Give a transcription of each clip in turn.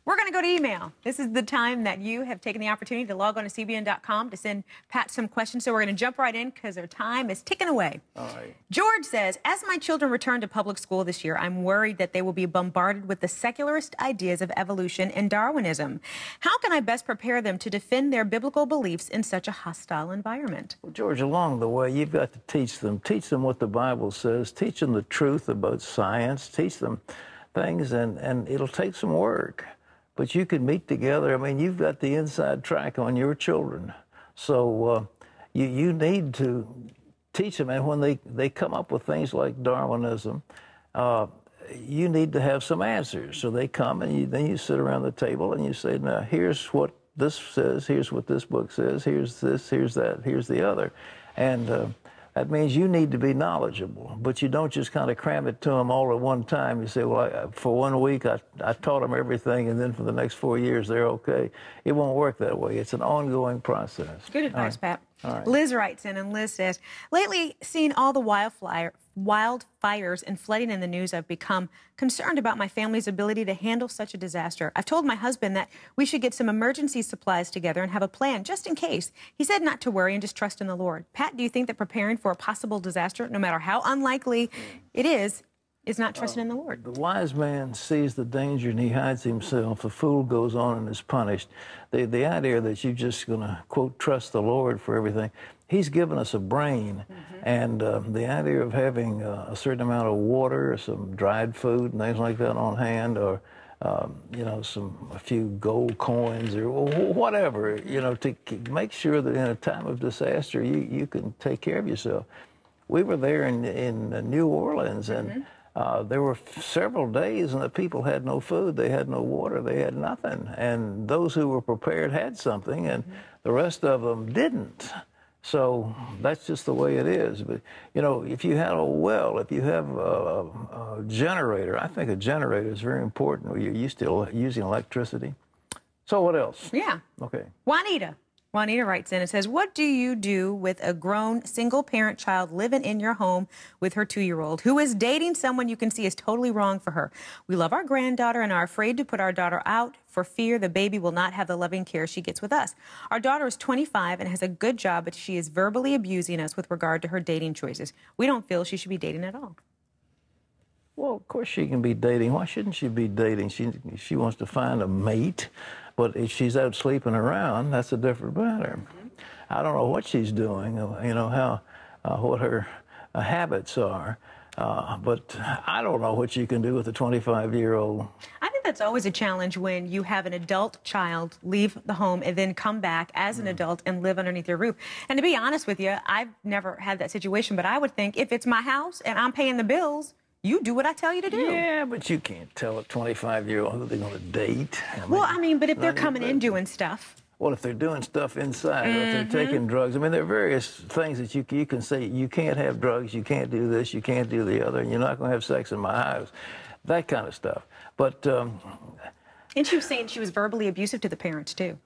We're going to go to email. This is the time that you have taken the opportunity to log on to CBN.com to send Pat some questions. So we're going to jump right in because our time is ticking away. All right. George says, as my children return to public school this year, I'm worried that they will be bombarded with the secularist ideas of evolution and Darwinism. How can I best prepare them to defend their biblical beliefs in such a hostile environment? Well, George, along the way, you've got to teach them what the Bible says, teach them the truth about science, teach them things, and it'll take some work. But you can meet together. I mean, you've got the inside track on your children. So you need to teach them. And when they come up with things like Darwinism, you need to have some answers. So they come, and then you sit around the table and you say, now, here's what this says, here's what this book says, here's this, here's that, here's the other. And that means you need to be knowledgeable, but you don't just kind of cram it to them all at one time. You say, well, for 1 week, I taught them everything, and then for the next 4 years, they're okay. It won't work that way. It's an ongoing process. Good advice, Pat. All right. Liz writes in, and Liz says, lately, seeing all the wildfires and flooding in the news, I've become concerned about my family's ability to handle such a disaster. I've told my husband that we should get some emergency supplies together and have a plan just in case. He said not to worry and just trust in the Lord. Pat, do you think that preparing for a possible disaster, no matter how unlikely it is not trusting in the Lord? The wise man sees the danger and he hides himself. The fool goes on and is punished. The idea that you're just going to, quote, trust the Lord for everything, He's given us a brain, and the idea of having a certain amount of water, some dried food and things like that on hand, or you know, a few gold coins or whatever, you know, to make sure that in a time of disaster you can take care of yourself. We were there in New Orleans, and there were several days and the people had no food, they had no water, they had nothing. And those who were prepared had something, and the rest of them didn't. So that's just the way it is. But, you know, if you have a well, if you have a generator, I think a generator is very important. You're used to using electricity. So what else? Yeah. Okay. Juanita writes in and says, what do you do with a grown single-parent child living in your home with her 2-year-old who is dating someone you can see is totally wrong for her? We love our granddaughter and are afraid to put our daughter out for fear the baby will not have the loving care she gets with us. Our daughter is 25 and has a good job, but she is verbally abusing us with regard to her dating choices. We don't feel she should be dating at all. Well, of course she can be dating. Why shouldn't she be dating? She wants to find a mate, but if she's out sleeping around, that's a different matter. I don't know what she's doing, you know, what her habits are, but I don't know what you can do with a 25-year-old. I think that's always a challenge when you have an adult child leave the home and then come back as an adult and live underneath your roof. And to be honest with you, I've never had that situation, but I would think if it's my house and I'm paying the bills, you do what I tell you to do. Yeah, but you can't tell a 25-year-old who they're going to date. I mean, but if they're coming in doing stuff. Well, if they're doing stuff inside, or if they're taking drugs, I mean, there are various things that you can say, you can't have drugs, you can't do this, you can't do the other, and you're not going to have sex in my house, that kind of stuff. But and she was saying she was verbally abusive to the parents, too.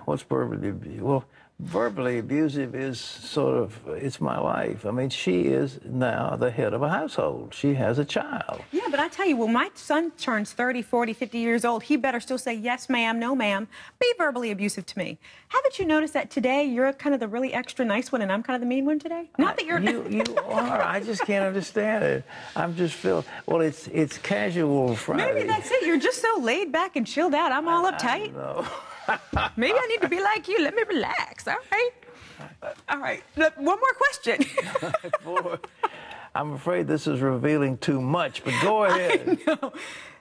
What's verbally abusive? Well, verbally abusive is sort of, it's my life. I mean, she is now the head of a household. She has a child. Yeah, but I tell you, when my son turns 30, 40, 50 years old, he better still say, yes, ma'am, no, ma'am, be verbally abusive to me. Haven't you noticed that today you're kind of the really extra nice one and I'm kind of the mean one today? Not that you're... You are. I just can't understand it. I'm just feeling, well, it's casual Friday. Maybe that's it. You're just so laid back and chilled out. I'm all uptight. No. Maybe I need to be like you. Let me relax. All right. All right. Look, one more question. Boy, I'm afraid this is revealing too much, but go ahead. I know.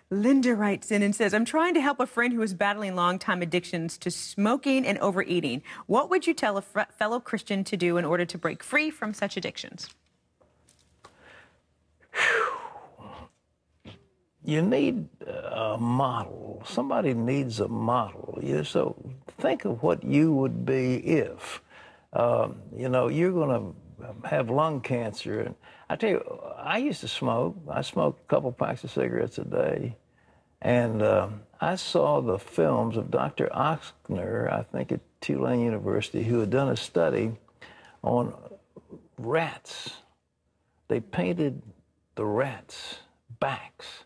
Linda writes in and says, I'm trying to help a friend who is battling long-time addictions to smoking and overeating. What would you tell a fellow Christian to do in order to break free from such addictions? You need a model. Somebody needs a model. So think of what you would be if, you know, you're going to have lung cancer. And I tell you, I used to smoke. I smoked a couple packs of cigarettes a day. And I saw the films of Dr. Ochsner, I think at Tulane University, who had done a study on rats. They painted the rats' backs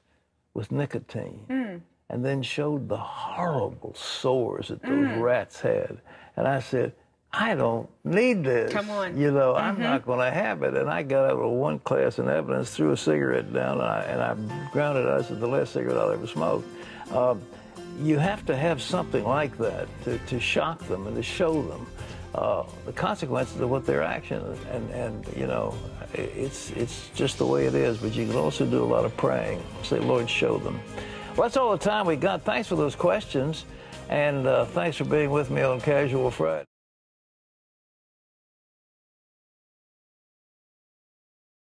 with nicotine. and then showed the horrible sores that those rats had. And I said, I don't need this. Come on. You know, I'm not going to have it. And I got out of one class in evidence, threw a cigarette down, and I ground it out. I said, the last cigarette I'll ever smoke. You have to have something like that to shock them and to show them the consequences of what their actions. And you know, it's just the way it is. But you can also do a lot of praying. Say, Lord, show them. Well, that's all the time we got. Thanks for those questions. And thanks for being with me on Casual Friday.